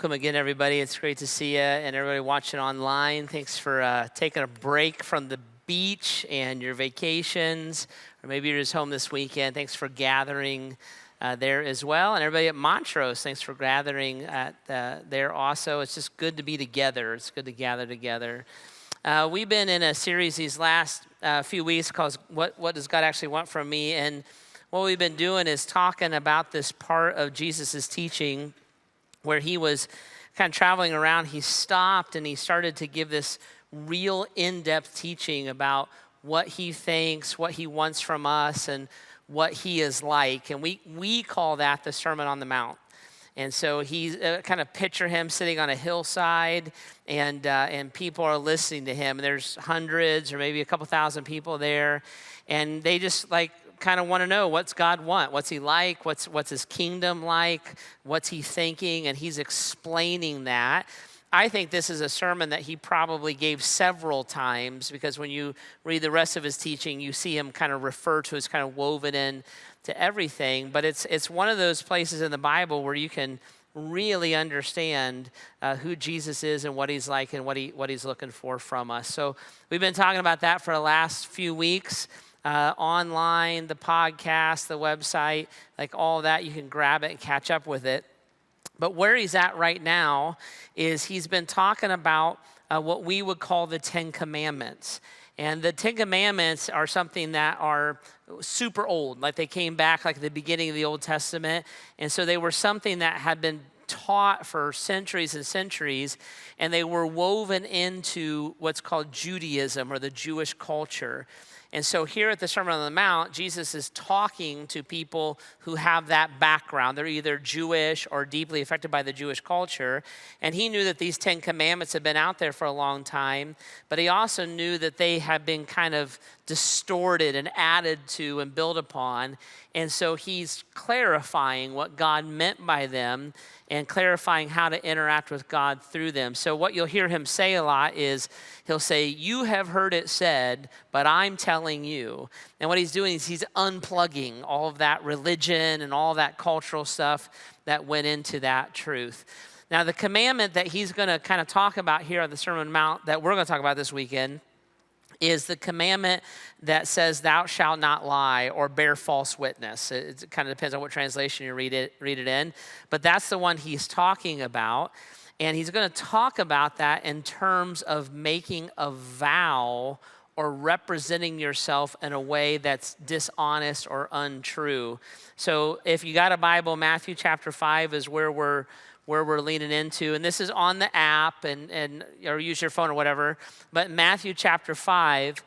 welcome again, everybody. It's great to see you and everybody watching online. Thanks for taking a break from the beach and your vacations, or maybe you're just home this weekend. Thanks for gathering there as well. And everybody at Montrose, thanks for gathering at there also. It's just good to be together. It's good to gather together. We've been in a series these last few weeks called What Does God Actually Want From Me? And what we've been doing is talking about this part of Jesus' teaching where he was kind of traveling around. He stopped and he started to give this real in-depth teaching about what he thinks, what he wants from us, and what he is like. And we call that the Sermon on the Mount. And so he kind of picture him sitting on a hillside, and people are listening to him. And there's hundreds or maybe a couple thousand people there, and they just kind of want to know, what's God want? What's he like? What's his kingdom like? What's he thinking? And he's explaining that. I think this is a sermon that he probably gave several times, because when you read the rest of his teaching, you see him kind of refer to as kind of woven in to everything. But it's one of those places in the Bible where you can really understand who Jesus is and what he's like and what he's looking for from us. So we've been talking about that for the last few weeks. Online, the podcast, the website, all that, you can grab it and catch up with it. But where he's at right now is he's been talking about what we would call the 10 Commandments. And the 10 Commandments are something that are super old. They came back at the beginning of the Old Testament. And so they were something that had been taught for centuries and centuries, and they were woven into what's called Judaism, or the Jewish culture. And so here at the Sermon on the Mount, Jesus is talking to people who have that background. They're either Jewish or deeply affected by the Jewish culture. And he knew that these 10 Commandments had been out there for a long time, but he also knew that they had been kind of distorted and added to and built upon. And so he's clarifying what God meant by them and clarifying how to interact with God through them. So what you'll hear him say a lot is, he'll say, "You have heard it said, but I'm telling you." And what he's doing is he's unplugging all of that religion and all that cultural stuff that went into that truth. Now, the commandment that he's going to kind of talk about here on the Sermon on the Mount that we're going to talk about this weekend is the commandment that says, "Thou shalt not lie or bear false witness." It kind of depends on what translation you read it in. But that's the one he's talking about. And he's going to talk about that in terms of making a vow or representing yourself in a way that's dishonest or untrue. So if you got a Bible, Matthew chapter 5 is where we're leaning into. And this is on the app or use your phone or whatever. But Matthew chapter 5,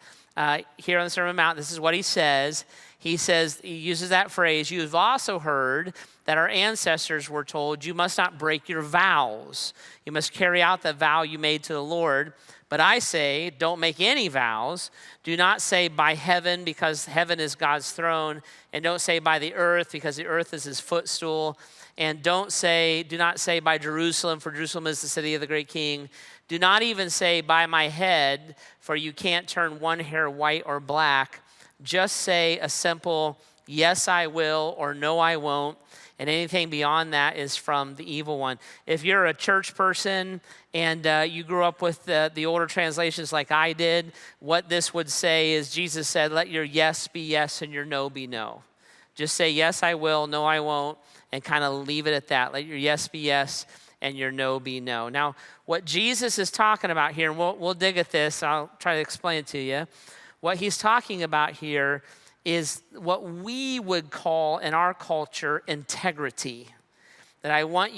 here on the Sermon on the Mount, this is what he says. He uses that phrase, "You have also heard that our ancestors were told, 'You must not break your vows. You must carry out the vow you made to the Lord.' But I say, don't make any vows. Do not say by heaven, because heaven is God's throne. And don't say by the earth, because the earth is his footstool. And do not say by Jerusalem, for Jerusalem is the city of the great king. Do not even say by my head, for you can't turn one hair white or black. Just say a simple yes, I will, or no, I won't. And anything beyond that is from the evil one." If you're a church person and you grew up with the older translations like I did, what this would say is Jesus said, "Let your yes be yes and your no be no." Just say, "Yes, I will, no, I won't," and kind of leave it at that. Let your yes be yes and your no be no. Now, what Jesus is talking about here, and we'll dig at this, I'll try to explain it to you. What he's talking about here is what we would call in our culture integrity. That what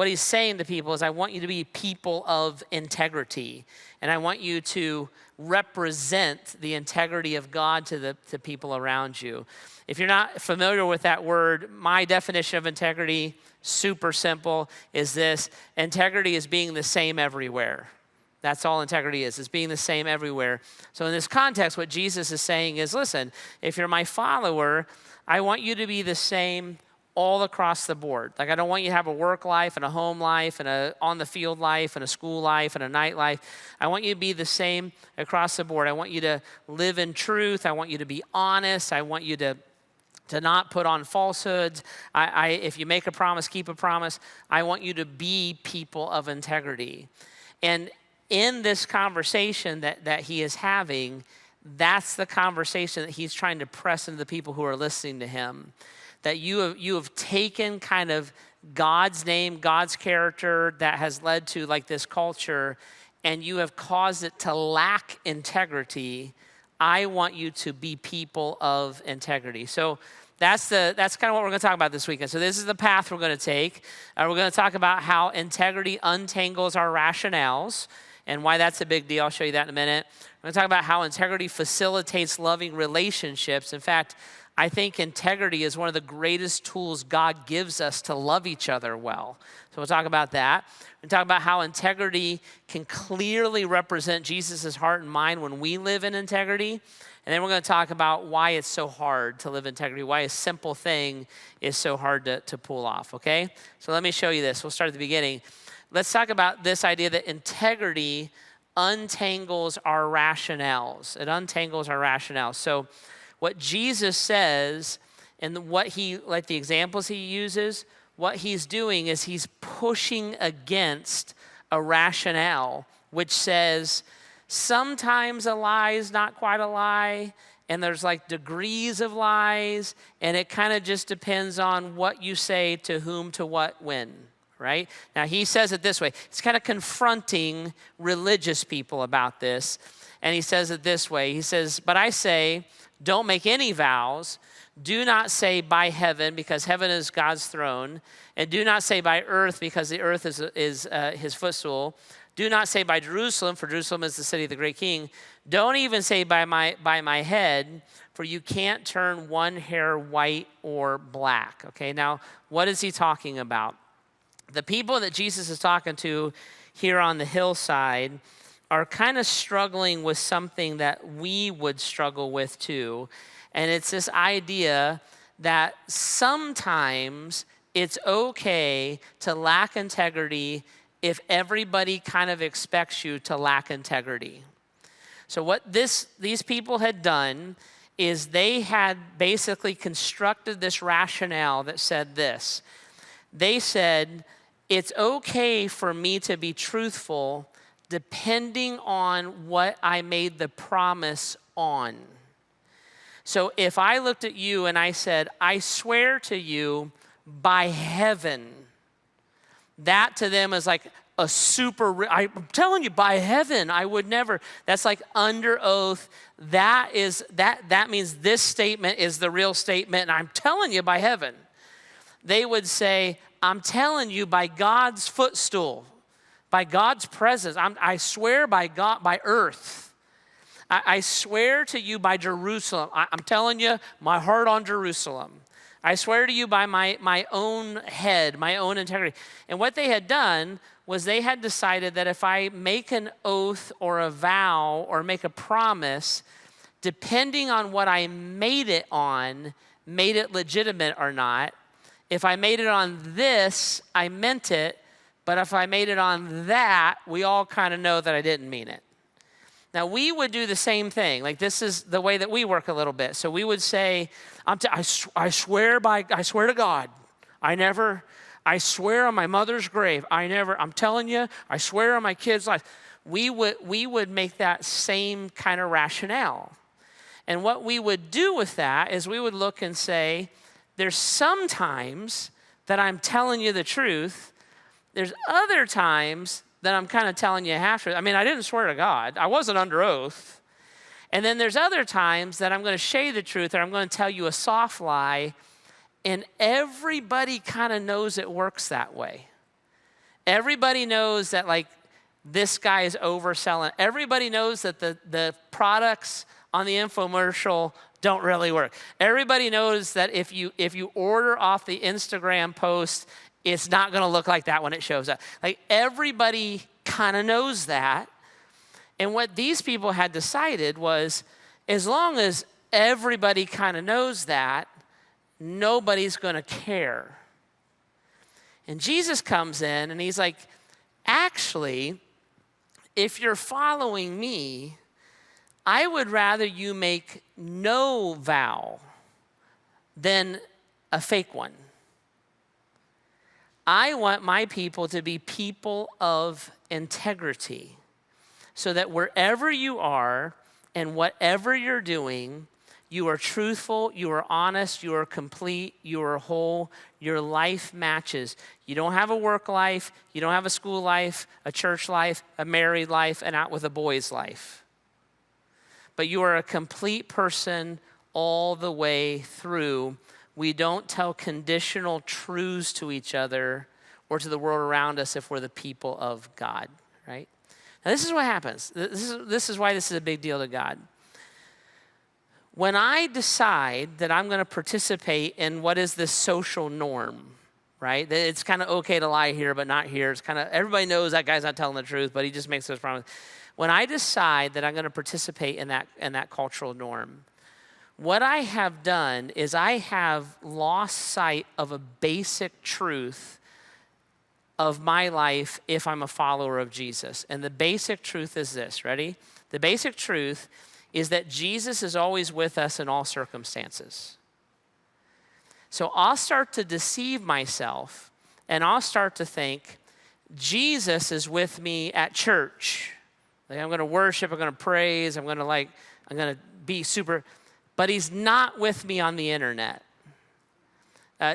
he's saying to people is, I want you to be people of integrity. And I want you to represent the integrity of God to the people around you. If you're not familiar with that word, my definition of integrity, super simple, is this: integrity is being the same everywhere. That's all integrity is being the same everywhere. So in this context, what Jesus is saying is, listen, if you're my follower, I want you to be the same all across the board. I don't want you to have a work life and a home life and a on-the-field life and a school life and a night life. I want you to be the same across the board. I want you to live in truth. I want you to be honest. I want you to to not put on falsehoods. If you make a promise, keep a promise. I want you to be people of integrity. And in this conversation that he is having, that's the conversation that he's trying to press into the people who are listening to him. That you have taken kind of God's name, God's character that has led to like this culture, and you have caused it to lack integrity. I want you to be people of integrity. So that's kind of what we're going to talk about this weekend. So this is the path we're going to take. We're going to talk about how integrity untangles our rationales and why that's a big deal. I'll show you that in a minute. We're going to talk about how integrity facilitates loving relationships. In fact, I think integrity is one of the greatest tools God gives us to love each other well. So we'll talk about that. We'll talk about how integrity can clearly represent Jesus' heart and mind when we live in integrity. And then we're going to talk about why it's so hard to live integrity, why a simple thing is so hard to pull off, okay? So let me show you this. We'll start at the beginning. Let's talk about this idea that integrity untangles our rationales. It untangles our rationales. So what Jesus says and what like the examples he uses, what he's doing is he's pushing against a rationale which says sometimes a lie is not quite a lie, and there's like degrees of lies, and it kind of just depends on what you say to whom, to what, when, right? Now he says it this way. He's kind of confronting religious people about this, and he says it this way. He says, but I say, don't make any vows. Do not say by heaven, because heaven is God's throne. And do not say by earth, because the earth is his footstool. Do not say by Jerusalem, for Jerusalem is the city of the great king. Don't even say by my head, for you can't turn one hair white or black. Okay, now what is he talking about? The people that Jesus is talking to here on the hillside are kind of struggling with something that we would struggle with too. And it's this idea that sometimes it's okay to lack integrity if everybody kind of expects you to lack integrity. So what these people had done is they had basically constructed this rationale that said this. They said, it's okay for me to be truthful depending on what I made the promise on. So if I looked at you and I said, I swear to you by heaven, that to them is like a I'm telling you by heaven, I would never. That's like under oath. That means this statement is the real statement, and I'm telling you by heaven. They would say, I'm telling you by God's footstool, by God's presence. I swear by God, by earth. I swear to you by Jerusalem. I'm telling you, my heart on Jerusalem. I swear to you by my own head, my own integrity. And what they had done was they had decided that if I make an oath or a vow or make a promise, depending on what I made it on, made it legitimate or not. If I made it on this, I meant it. But if I made it on that, we all kind of know that I didn't mean it. Now, we would do the same thing. Like, this is the way that we work a little bit. So we would say, I swear to God, I swear on my mother's grave, I'm telling you, I swear on my kid's life. We would make that same kind of rationale. And what we would do with that is we would look and say, there's sometimes that I'm telling you the truth. There's other times that I'm kind of telling you half truth. I mean, I didn't swear to God. I wasn't under oath. And then there's other times that I'm going to shade the truth, or I'm going to tell you a soft lie, and everybody kind of knows it works that way. Everybody knows that, like, this guy is overselling. Everybody knows that the products on the infomercial don't really work. Everybody knows that if you order off the Instagram post, it's not going to look like that when it shows up. Like, everybody kind of knows that. And what these people had decided was, as long as everybody kind of knows that, nobody's going to care. And Jesus comes in and he's like, actually, if you're following me, I would rather you make no vow than a fake one. I want my people to be people of integrity, so that wherever you are and whatever you're doing, you are truthful, you are honest, you are complete, you are whole, your life matches. You don't have a work life, you don't have a school life, a church life, a married life, and out with a boy's life. But you are a complete person all the way through. We don't tell conditional truths to each other or to the world around us if we're the people of God, right? Now, this is what happens. This is why this is a big deal to God. When I decide that I'm going to participate in what is the social norm, right? That it's kind of okay to lie here, but not here. It's kind of, everybody knows that guy's not telling the truth, but he just makes those promises. When I decide that I'm going to participate in that cultural norm, what I have done is I have lost sight of a basic truth of my life if I'm a follower of Jesus. And the basic truth is this, ready? The basic truth is that Jesus is always with us in all circumstances. So I'll start to deceive myself, and I'll start to think, Jesus is with me at church. Like, I'm going to worship, I'm going to praise, I'm going to be super, but he's not with me on the internet.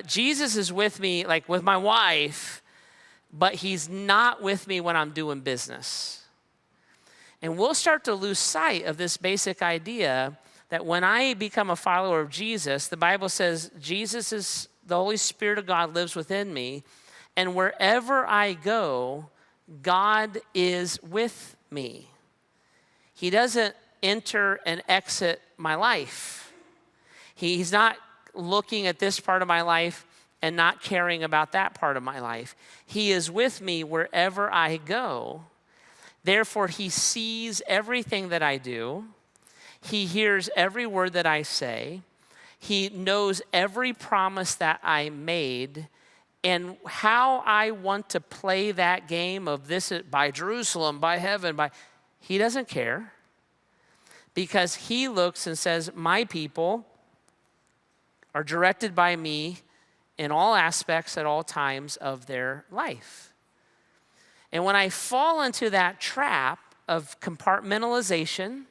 Jesus is with me, like with my wife, but he's not with me when I'm doing business. And we'll start to lose sight of this basic idea that when I become a follower of Jesus, the Bible says the Holy Spirit of God lives within me, and wherever I go, God is with me. He doesn't enter and exit my life. He's not looking at this part of my life and not caring about that part of my life. He is with me wherever I go. Therefore, he sees everything that I do. He hears every word that I say. He knows every promise that I made. And how I want to play that game of this by Jerusalem, by heaven, he doesn't care. Because he looks and says, my people are directed by me in all aspects at all times of their life. And when I fall into that trap of compartmentalization,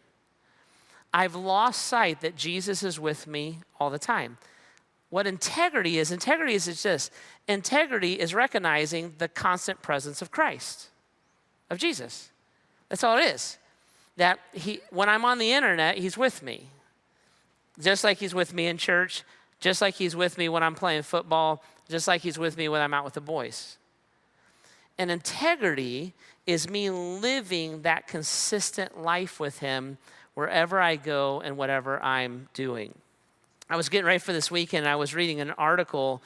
I've lost sight that Jesus is with me all the time. What integrity is this. Integrity is recognizing the constant presence of Christ, of Jesus. That's all it is. That when I'm on the internet, he's with me. Just like he's with me in church, just like he's with me when I'm playing football, just like he's with me when I'm out with the boys. And integrity is me living that consistent life with him wherever I go and whatever I'm doing. I was getting ready for this weekend, and I was reading an article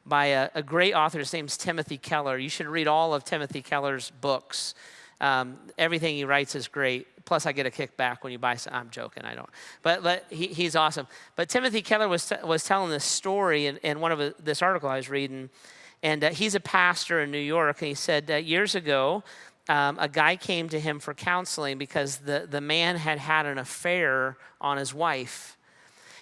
by a great author. His name's Timothy Keller. You should read all of Timothy Keller's books. Everything he writes is great. Plus, I get a kickback when you buy some. I'm joking, I don't. But he's awesome. But Timothy Keller was telling this story in one of this article I was reading. And he's a pastor in New York, and he said years ago, a guy came to him for counseling because the man had an affair on his wife.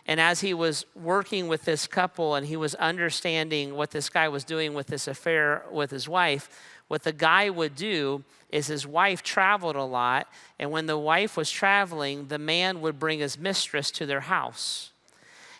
And as he was working with this couple and he was understanding what this guy was doing with this affair with his wife, what the guy would do is his wife traveled a lot, and when the wife was traveling, the man would bring his mistress to their house.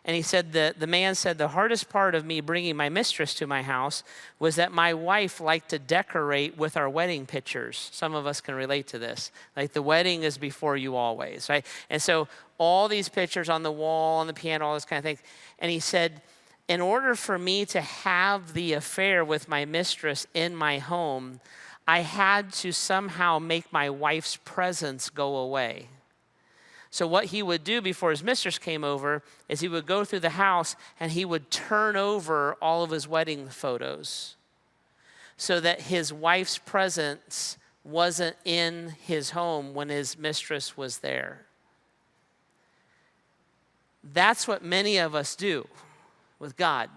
And he said the man said, the hardest part of me bringing my mistress to my house was that my wife liked to decorate with our wedding pictures. Some of us can relate to this. Like, the wedding is before you always, right? And so all these pictures on the wall, on the piano, all this kind of thing. And he said, in order for me to have the affair with my mistress in my home, I had to somehow make my wife's presence go away. So what he would do before his mistress came over is he would go through the house and he would turn over all of his wedding photos so that his wife's presence wasn't in his home when his mistress was there. That's what many of us do with God.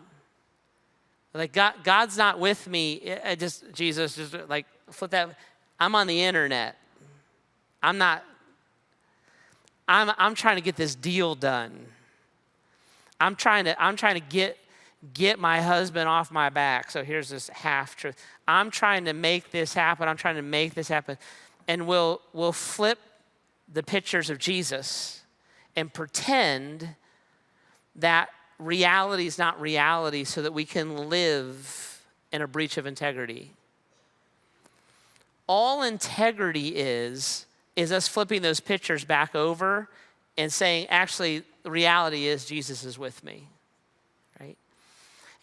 Like, God's not with me. Jesus, just like flip that. I'm on the internet. I'm trying to get this deal done. I'm trying to get my husband off my back. So here's this half truth. I'm trying to make this happen. I'm trying to make this happen. And we'll flip the pictures of Jesus and pretend that reality is not reality so that we can live in a breach of integrity. All integrity is us flipping those pictures back over and saying, actually, the reality is Jesus is with me, right?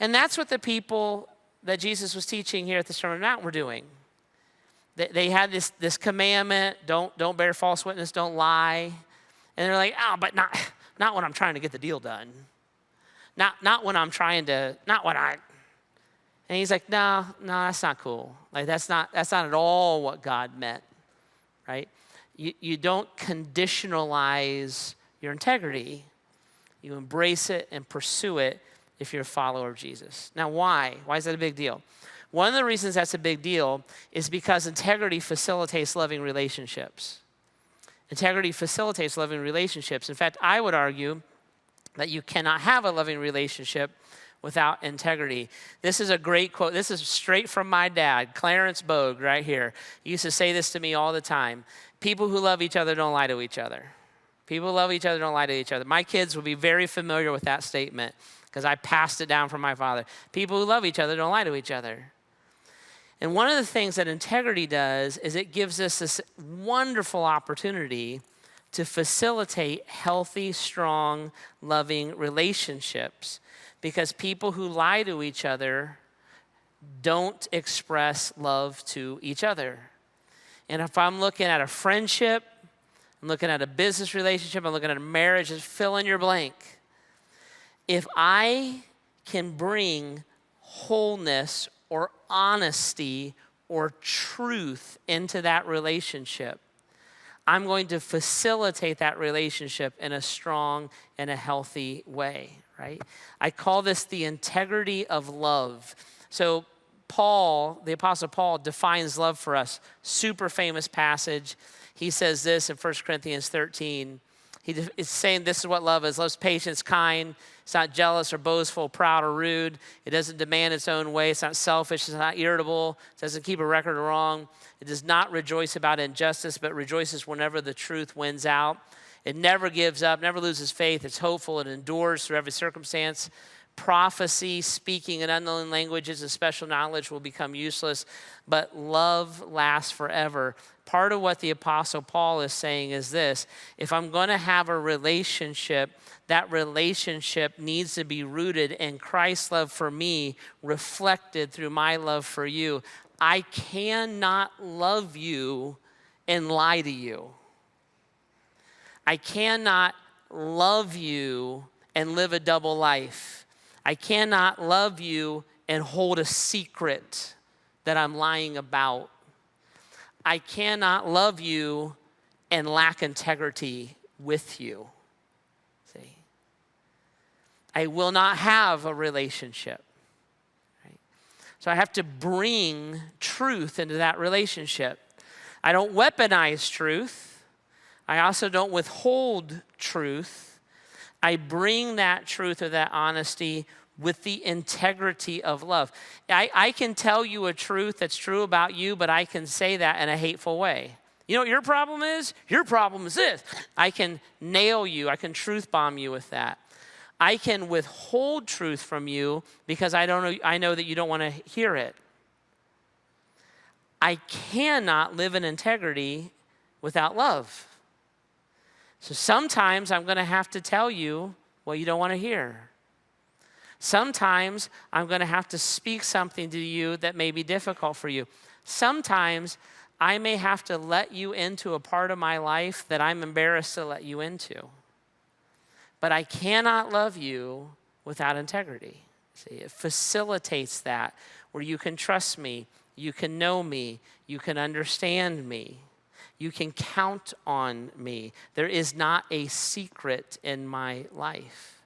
And that's what the people that Jesus was teaching here at the Sermon on the Mount were doing. They had this commandment, don't bear false witness, don't lie. And they're like, but not when I'm trying to get the deal done. Not when I'm trying to, not when I. And he's like, no, that's not cool. Like that's not at all what God meant, right? You don't conditionalize your integrity. You embrace it and pursue it if you're a follower of Jesus. Now, why? Why is that a big deal? One of the reasons that's a big deal is because integrity facilitates loving relationships. Integrity facilitates loving relationships. In fact, I would argue that you cannot have a loving relationship without integrity. This is a great quote. This is straight from my dad, Clarence Bogue, right here. He used to say this to me all the time. People who love each other don't lie to each other. People who love each other don't lie to each other. My kids will be very familiar with that statement because I passed it down from my father. People who love each other don't lie to each other. And one of the things that integrity does is it gives us this wonderful opportunity to facilitate healthy, strong, loving relationships. Because people who lie to each other don't express love to each other. And if I'm looking at a friendship, I'm looking at a business relationship, I'm looking at a marriage, just fill in your blank. If I can bring wholeness or honesty or truth into that relationship, I'm going to facilitate that relationship in a strong and a healthy way, right? I call this the integrity of love. So Paul, the Apostle Paul, defines love for us. Super famous passage. He says this in 1 Corinthians 13. He's saying this is what love is. Love's patient, kind. It's not jealous or boastful, proud or rude. It doesn't demand its own way. It's not selfish. It's not irritable. It doesn't keep a record of wrong. It does not rejoice about injustice, but rejoices whenever the truth wins out. It never gives up, never loses faith. It's hopeful. It endures through every circumstance. Prophecy, speaking in unknown languages, and special knowledge will become useless, but love lasts forever. Part of what the Apostle Paul is saying is this: if I'm going to have a relationship, that relationship needs to be rooted in Christ's love for me, reflected through my love for you. I cannot love you and lie to you. I cannot love you and live a double life. I cannot love you and hold a secret that I'm lying about. I cannot love you and lack integrity with you. See? I will not have a relationship. Right? So I have to bring truth into that relationship. I don't weaponize truth. I also don't withhold truth. I bring that truth or that honesty with the integrity of love. I can tell you a truth that's true about you, but I can say that in a hateful way. You know what your problem is? Your problem is this. I can nail you. I can truth bomb you with that. I can withhold truth from you because I know that you don't want to hear it. I cannot live in integrity without love. So sometimes I'm going to have to tell you what you don't want to hear. Sometimes I'm going to have to speak something to you that may be difficult for you. Sometimes I may have to let you into a part of my life that I'm embarrassed to let you into. But I cannot love you without integrity. See, it facilitates that where you can trust me, you can know me, you can understand me. You can count on me. There is not a secret in my life.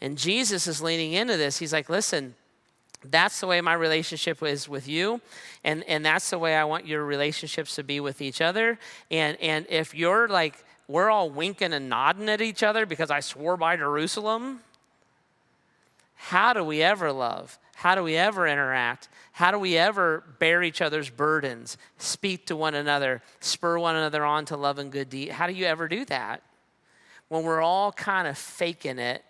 And Jesus is leaning into this. He's like, listen, that's the way my relationship is with you. And that's the way I want your relationships to be with each other. And if you're like, we're all winking and nodding at each other because I swore by Jerusalem, how do we ever love? How do we ever interact? How do we ever bear each other's burdens, speak to one another, spur one another on to love and good deed? How do you ever do that? When we're all kind of faking it,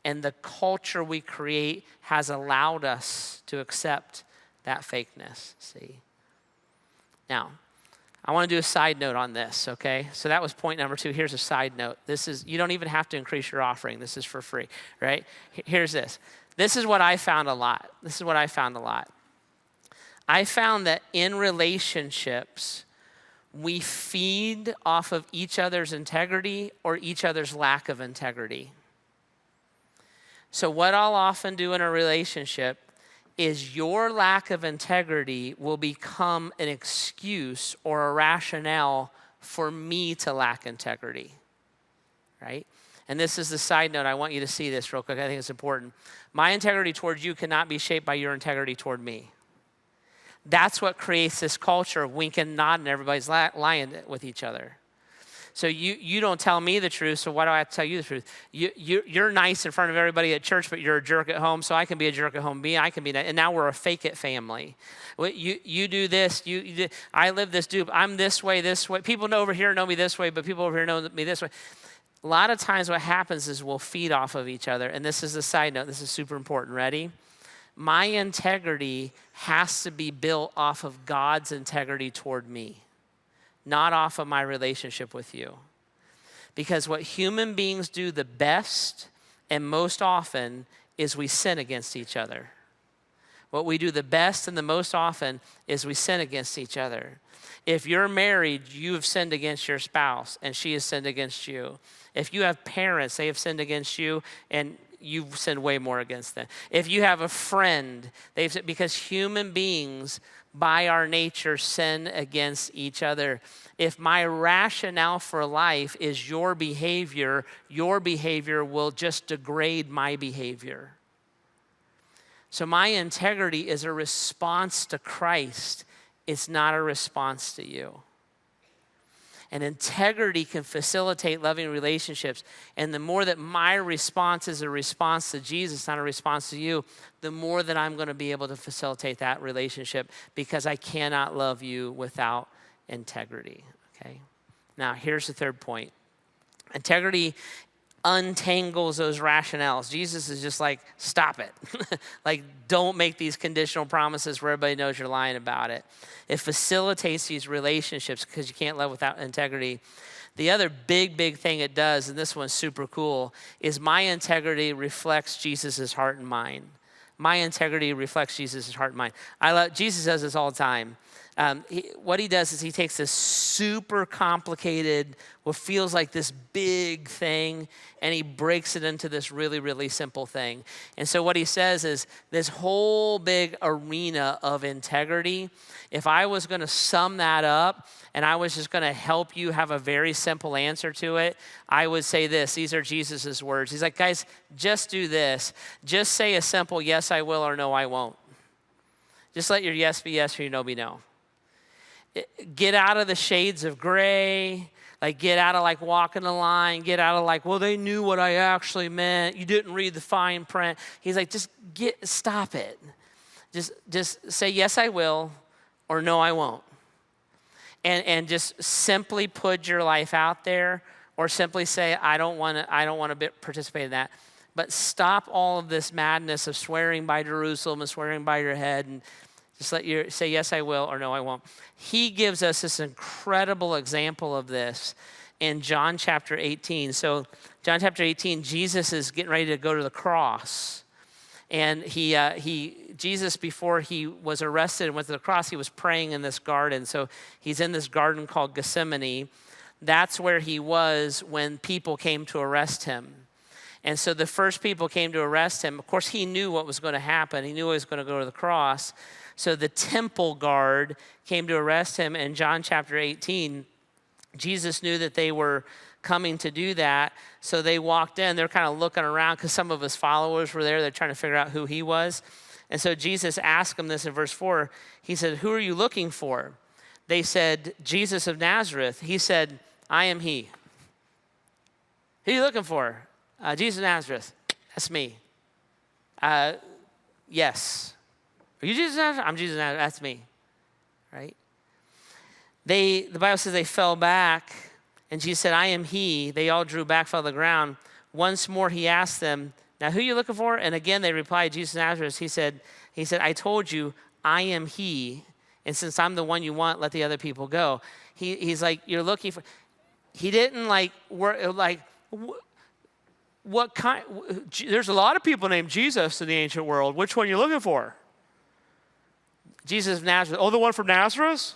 and the culture we create has allowed us to accept that fakeness, see? Now, I want to do a side note on this, okay? So that was point number 2. Here's a side note. You don't even have to increase your offering. This is for free, right? Here's this. This is what I found a lot. I found that in relationships, we feed off of each other's integrity or each other's lack of integrity. So what I'll often do in a relationship is your lack of integrity will become an excuse or a rationale for me to lack integrity, right? And this is the side note. I want you to see this real quick. I think it's important. My integrity towards you cannot be shaped by your integrity toward me. That's what creates this culture of wink and nod and everybody's lying with each other. So you don't tell me the truth, so why do I have to tell you the truth? You're nice in front of everybody at church, but you're a jerk at home, so I can be a jerk at home. I can be nice. And now we're a fake it family. You do this. I live this dupe. I'm this way. People over here know me this way, but people over here know me this way. A lot of times what happens is we'll feed off of each other. And this is a side note. This is super important. Ready? My integrity has to be built off of God's integrity toward me, not off of my relationship with you. Because what human beings do the best and most often is we sin against each other. What we do the best and the most often is we sin against each other. If you're married, you have sinned against your spouse and she has sinned against you. If you have parents, they have sinned against you and you've sinned way more against them. If you have a friend, because human beings by our nature sin against each other. If my rationale for life is your behavior will just degrade my behavior. So my integrity is a response to Christ. It's not a response to you. And integrity can facilitate loving relationships. And the more that my response is a response to Jesus, not a response to you, the more that I'm going to be able to facilitate that relationship, because I cannot love you without integrity, okay? Now, here's the third point. Integrity untangles those rationales. Jesus is just like, stop it. Like, don't make these conditional promises where everybody knows you're lying about it. It facilitates these relationships because you can't love without integrity. The other big thing it does, and this one's super cool, is my integrity reflects Jesus' heart and mind. My integrity reflects Jesus' heart and mind. Jesus does this all the time. What he does is he takes this super complicated, what feels like this big thing, and he breaks it into this really simple thing. And so what he says is this whole big arena of integrity, if I was going to sum that up and I was just going to help you have a very simple answer to it, I would say this. These are Jesus's words. He's like, guys, just do this. Just say a simple yes, I will, or no, I won't. Just let your yes be yes or your no be no. Get out of the shades of gray, like get out of like walking the line, get out of like, well, they knew what I actually meant. You didn't read the fine print. He's like, stop it. Just say, yes, I will, or no, I won't. And just simply put your life out there, or simply say, I don't want to participate in that. But stop all of this madness of swearing by Jerusalem and swearing by your head, and just say, yes, I will, or no, I won't. He gives us this incredible example of this in John chapter 18. So John chapter 18, Jesus is getting ready to go to the cross. And Jesus, before he was arrested and went to the cross, he was praying in this garden. So he's in this garden called Gethsemane. That's where he was when people came to arrest him. And so the first people came to arrest him. Of course, he knew what was going to happen. He knew he was going to go to the cross. So the temple guard came to arrest him in John chapter 18. Jesus knew that they were coming to do that. So they walked in. They're kind of looking around because some of his followers were there. They're trying to figure out who he was. And so Jesus asked them this in verse 4. He said, who are you looking for? They said, Jesus of Nazareth. He said, I am he. Who are you looking for? Jesus of Nazareth. That's me. Yes. Are you Jesus of Nazareth? I'm Jesus of Nazareth. That's me, right? The Bible says they fell back, and Jesus said, I am he. They all drew back, fell to the ground. Once more he asked them, now who are you looking for? And again they replied, Jesus of Nazareth. He said, I told you, I am he. And since I'm the one you want, let the other people go. He's like, you're looking for, he didn't like, what kind, there's a lot of people named Jesus in the ancient world. Which one are you looking for? Jesus of Nazareth. Oh, the one from Nazareth?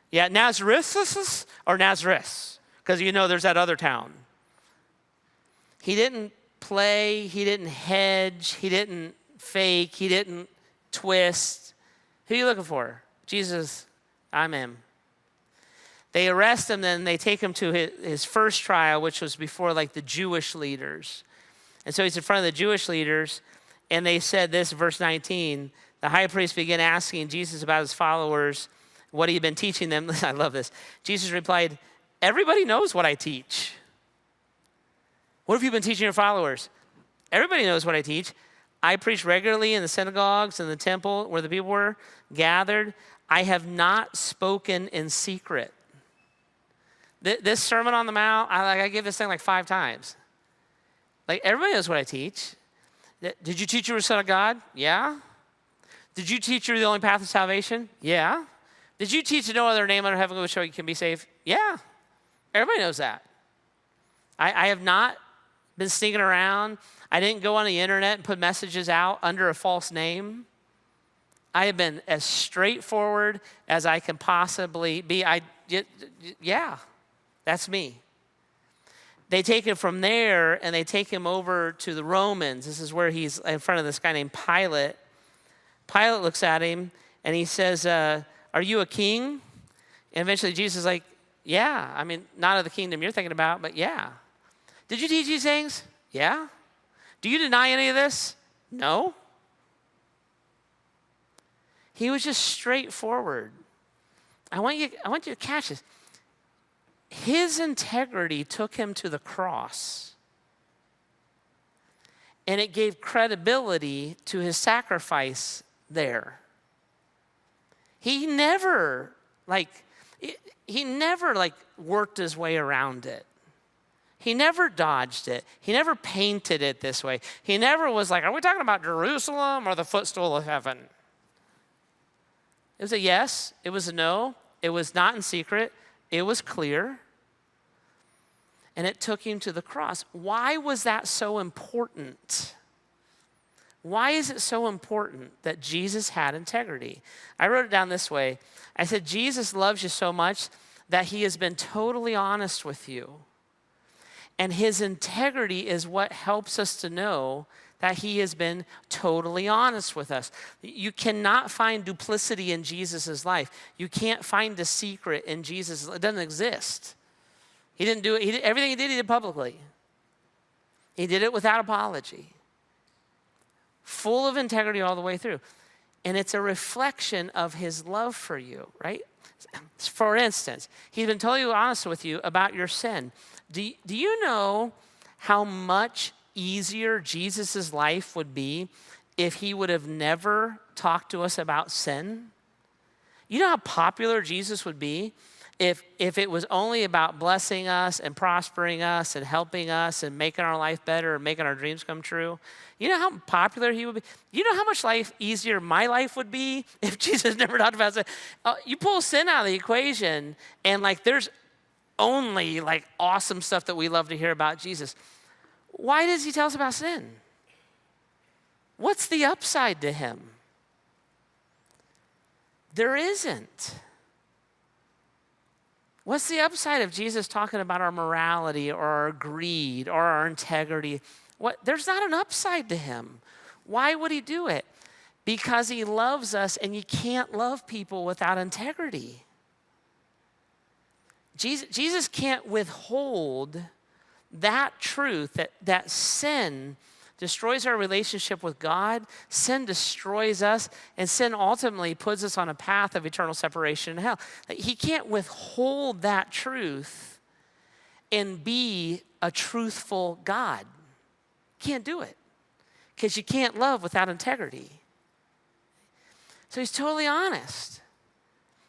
Yeah, Nazareth or Nazareth? Because you know there's that other town. He didn't play, he didn't hedge, he didn't fake, he didn't twist. Who are you looking for? Jesus, I'm him. They arrest him, then they take him to his first trial, which was before like the Jewish leaders. And so he's in front of the Jewish leaders, and they said this, verse 19, the high priest began asking Jesus about his followers, what he had been teaching them. I love this. Jesus replied, everybody knows what I teach. What have you been teaching your followers? Everybody knows what I teach. I preach regularly in the synagogues and the temple where the people were gathered. I have not spoken in secret. This Sermon on the Mount, I give this thing like 5 times. Like, everybody knows what I teach. Did you teach you were a son of God? Yeah. Did you teach you're the only path of salvation? Yeah. Did you teach no other name under heaven which you can be saved? Yeah. Everybody knows that. I have not been sneaking around. I didn't go on the internet and put messages out under a false name. I have been as straightforward as I can possibly be. Yeah, that's me. They take him from there and they take him over to the Romans. This is where he's in front of this guy named Pilate. Pilate looks at him and he says, are you a king? And eventually Jesus is like, yeah. I mean, not of the kingdom you're thinking about, but yeah. Did you teach these things? Yeah. Do you deny any of this? No. He was just straightforward. I want you to catch this. His integrity took him to the cross. And it gave credibility to his sacrifice there. He never worked his way around it. He never dodged it. He never painted it this way. He never was like, are we talking about Jerusalem or the footstool of heaven? It was a yes. It was a no. It was not in secret. It was clear. And it took him to the cross. Why was that so important? Why is it so important that Jesus had integrity? I wrote it down this way. I said, Jesus loves you so much that he has been totally honest with you. And his integrity is what helps us to know that he has been totally honest with us. You cannot find duplicity in Jesus' life. You can't find a secret in Jesus. It doesn't exist. He didn't do it. Everything he did publicly. He did it without apology. Full of integrity all the way through. And it's a reflection of his love for you, right? For instance, he's been totally honest with you about your sin. Do you know how much easier Jesus' life would be if he would have never talked to us about sin? You know how popular Jesus would be if it was only about blessing us and prospering us and helping us and making our life better and making our dreams come true? You know how popular he would be? You know how much life easier my life would be if Jesus never talked about sin? You pull sin out of the equation and there's only awesome stuff that we love to hear about Jesus. Why does he tell us about sin? What's the upside to him? There isn't. What's the upside of Jesus talking about our morality or our greed or our integrity? There's not an upside to him. Why would he do it? Because he loves us, and you can't love people without integrity. Jesus can't withhold that truth that sin destroys our relationship with God, sin destroys us, and sin ultimately puts us on a path of eternal separation in hell. He can't withhold that truth and be a truthful God. Can't do it. because you can't love without integrity. So he's totally honest.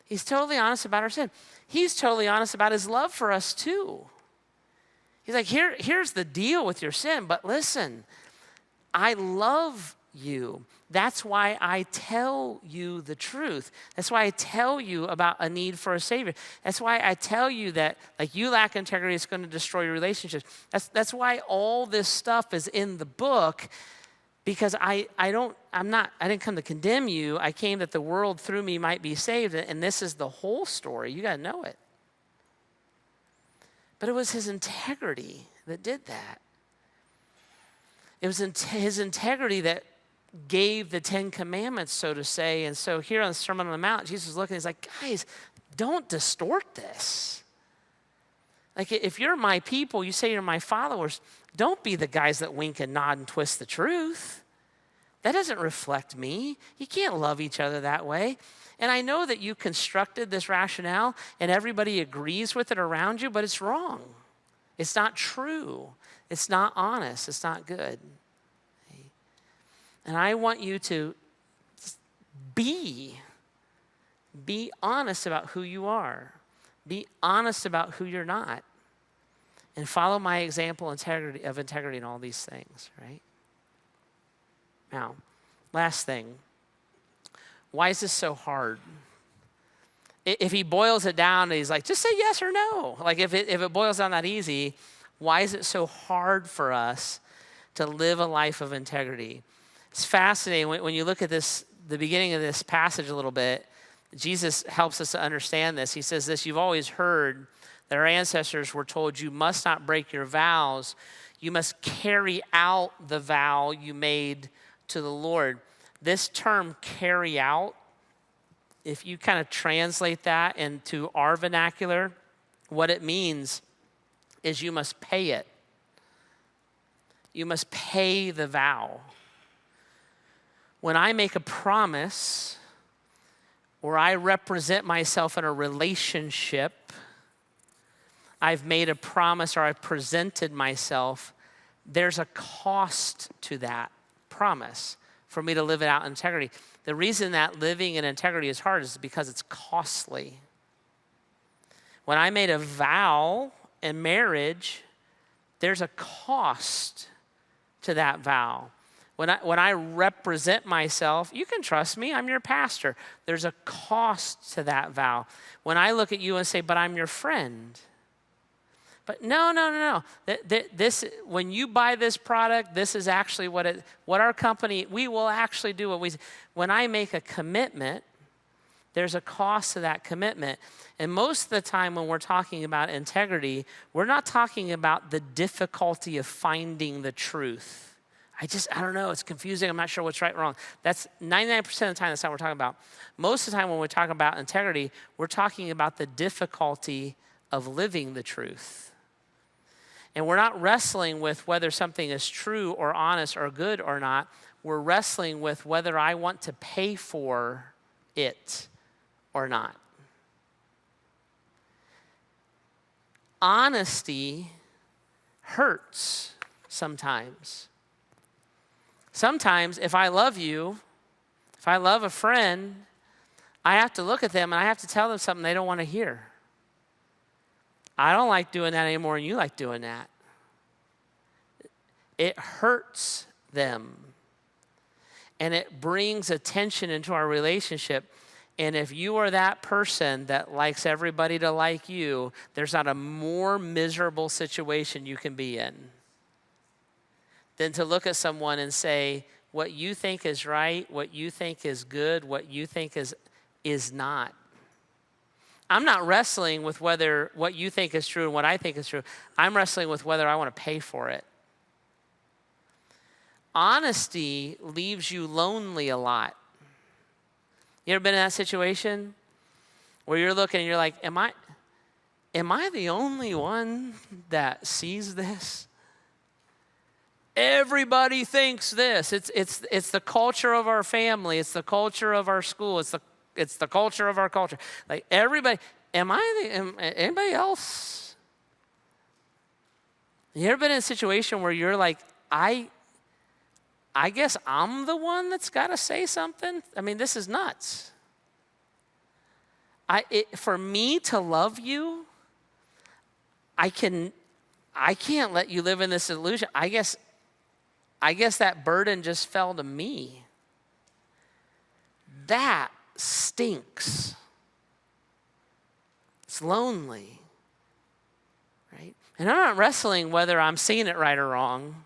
He's totally honest about our sin. He's totally honest about his love for us too. He's like, here's the deal with your sin, but listen, I love you. That's why I tell you the truth. That's why I tell you about a need for a Savior. That's why I tell you that like you lack integrity, it's going to destroy your relationships. That's why all this stuff is in the book, because I didn't come to condemn you. I came that the world through me might be saved, and this is the whole story. You got to know it. But it was his integrity that did that. It was his integrity that gave the 10 Commandments, so to say. And so here on the Sermon on the Mount, Jesus was looking, he's like, guys, don't distort this. Like, if you're my people, you say you're my followers, don't be the guys that wink and nod and twist the truth. That doesn't reflect me. You can't love each other that way. And I know that you constructed this rationale and everybody agrees with it around you, but it's wrong. It's not true. It's not honest. It's not good. And I want you to be honest about who you are. Be honest about who you're not. And follow my example of integrity in all these things, right? Now, last thing. Why is this so hard? If he boils it down and he's like, just say yes or no. Like if it boils down that easy, why is it so hard for us to live a life of integrity? It's fascinating when you look at this, the beginning of this passage a little bit. Jesus helps us to understand this. He says this, you've always heard that our ancestors were told you must not break your vows. You must carry out the vow you made to the Lord. This term carry out, if you kind of translate that into our vernacular, what it means is you must pay it. You must pay the vow. When I make a promise or I represent myself in a relationship, I've made a promise or I've presented myself, there's a cost to that promise for me to live it out in integrity. The reason that living in integrity is hard is because it's costly. When I made a vow in marriage, there's a cost to that vow. When I represent myself, you can trust me, I'm your pastor. There's a cost to that vow. When I look at you and say, but I'm your friend. But no. This, when you buy this product, this is actually what our company, we will actually do what we, when I make a commitment, there's a cost to that commitment. And most of the time when we're talking about integrity, we're not talking about the difficulty of finding the truth. I don't know, it's confusing, I'm not sure what's right or wrong. That's 99% of the time, that's not what we're talking about. Most of the time when we talk about integrity, we're talking about the difficulty of living the truth. And we're not wrestling with whether something is true or honest or good or not. We're wrestling with whether I want to pay for it or not. Honesty hurts sometimes. Sometimes if I love you, if I love a friend, I have to look at them and I have to tell them something they don't want to hear. I don't like doing that anymore, and you like doing that. It hurts them. And it brings a tension into our relationship. And if you are that person that likes everybody to like you, there's not a more miserable situation you can be in than to look at someone and say, what you think is right, what you think is good, what you think is not. I'm not wrestling with whether what you think is true and what I think is true. I'm wrestling with whether I want to pay for it. Honesty leaves you lonely a lot. You ever been in that situation where you're looking and you're like, am I the only one that sees this? Everybody thinks this. It's the culture of our family. It's the culture of our school. It's the culture of our culture. Like everybody, anybody else? You ever been in a situation where you're like, I I guess I'm the one that's got to say something. I mean, this is nuts. For me to love you, I can't let you live in this illusion. I guess that burden just fell to me. That stinks. It's lonely, right? And I'm not wrestling whether I'm seeing it right or wrong.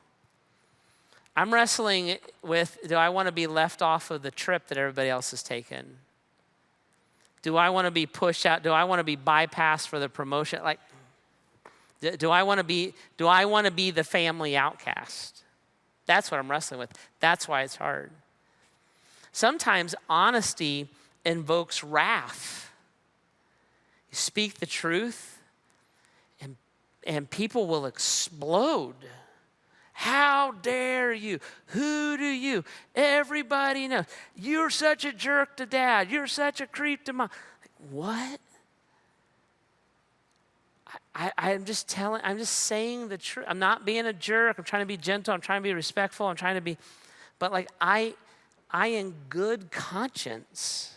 I'm wrestling with, do I want to be left off of the trip that everybody else has taken? Do I want to be pushed out? Do I want to be bypassed for the promotion? Like, do I want to be the family outcast? That's what I'm wrestling with. That's why it's hard. Sometimes honesty invokes wrath. You speak the truth, and people will explode. How dare you? Who do you? Everybody knows. You're such a jerk to dad. You're such a creep to mom. What? I'm just saying the truth. I'm not being a jerk. I'm trying to be gentle. I'm trying to be respectful. But like I in good conscience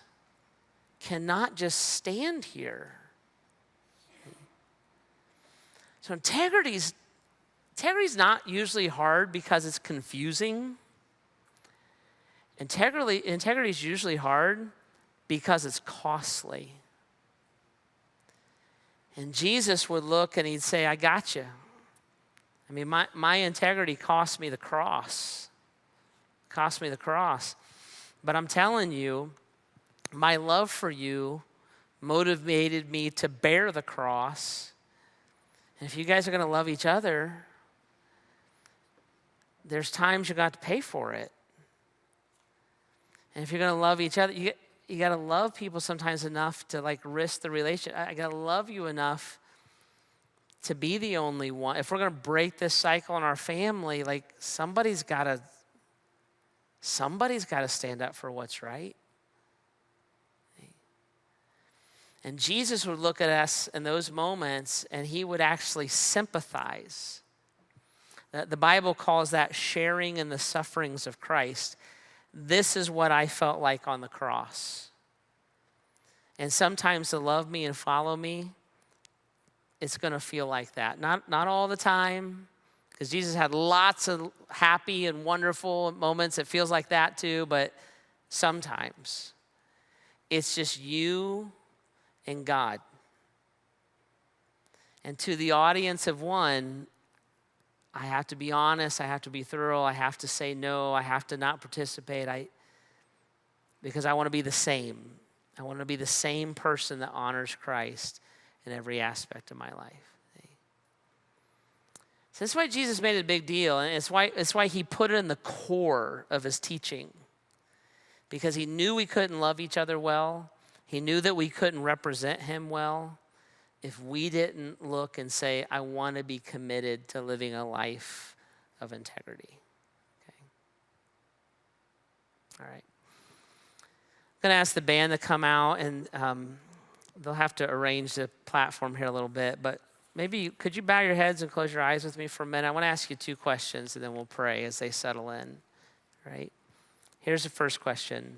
cannot just stand here. So integrity's not usually hard because it's confusing. Integrity is usually hard because it's costly. And Jesus would look and he'd say, I got you. I mean, my integrity cost me the cross. Cost me the cross. But I'm telling you, my love for you motivated me to bear the cross. And if you guys are going to love each other, there's times you got to pay for it. And if you're going to love each other, you got to love people sometimes enough to like risk the relationship. I got to love you enough to be the only one. If we're going to break this cycle in our family, like somebody's got to stand up for what's right. And Jesus would look at us in those moments and he would actually sympathize. The Bible calls that sharing in the sufferings of Christ. This is what I felt like on the cross. And sometimes to love me and follow me, it's going to feel like that. Not all the time, because Jesus had lots of happy and wonderful moments. It feels like that too, but sometimes it's just you and God. And to the audience of one, I have to be honest, I have to be thorough, I have to say no, I have to not participate, because I want to be the same. I want to be the same person that honors Christ in every aspect of my life. So that's why Jesus made it a big deal, and it's why he put it in the core of his teaching. Because he knew we couldn't love each other well. He knew that we couldn't represent him well if we didn't look and say, I want to be committed to living a life of integrity. Okay. All right. I'm going to ask the band to come out, and they'll have to arrange the platform here a little bit, but maybe could you bow your heads and close your eyes with me for a minute? I want to ask you 2 questions, and then we'll pray as they settle in, right? Here's the first question.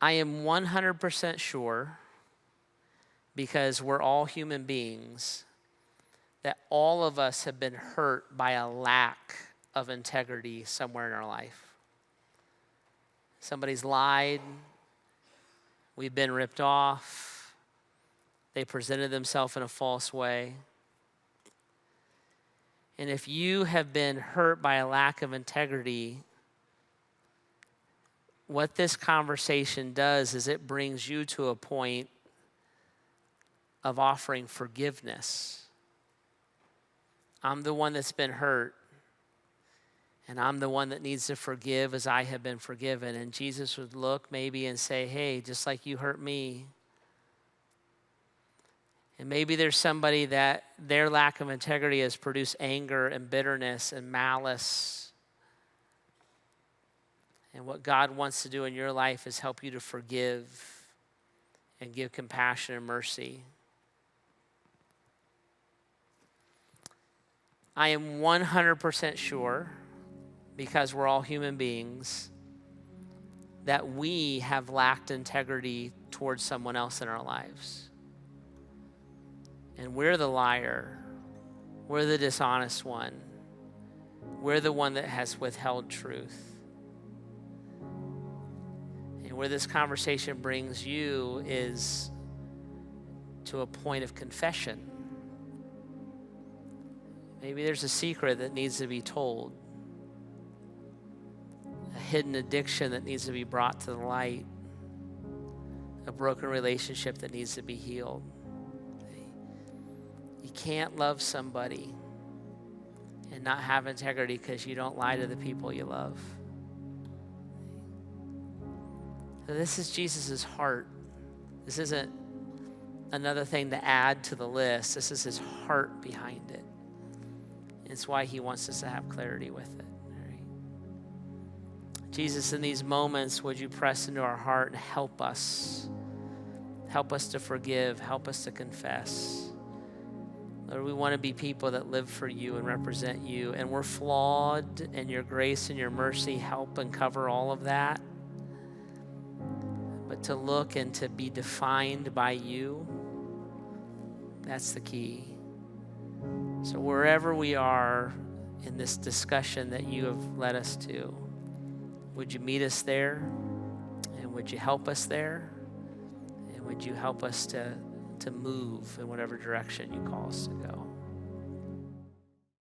I am 100% sure, because we're all human beings, that all of us have been hurt by a lack of integrity somewhere in our life. Somebody's lied. We've been ripped off. They presented themselves in a false way. And if you have been hurt by a lack of integrity, what this conversation does is it brings you to a point of offering forgiveness. I'm the one that's been hurt, and I'm the one that needs to forgive as I have been forgiven. And Jesus would look maybe and say, hey, just like you hurt me. And maybe there's somebody that their lack of integrity has produced anger and bitterness and malice. And what God wants to do in your life is help you to forgive and give compassion and mercy. I am 100% sure, because we're all human beings, that we have lacked integrity towards someone else in our lives. And we're the liar. We're the dishonest one. We're the one that has withheld truth. And where this conversation brings you is to a point of confession. Maybe there's a secret that needs to be told, a hidden addiction that needs to be brought to the light, a broken relationship that needs to be healed. You can't love somebody and not have integrity because you don't lie to the people you love. So this is Jesus' heart. This isn't another thing to add to the list. This is his heart behind it. It's why he wants us to have clarity with it. All right? Jesus, in these moments, would you press into our heart and help us? Help us to forgive. Help us to confess. Lord, we want to be people that live for you and represent you. And we're flawed, and your grace and your mercy help and cover all of that. But to look and to be defined by you, that's the key. So wherever we are in this discussion that you have led us to, would you meet us there? And would you help us there? And would you help us to move in whatever direction you call us to go?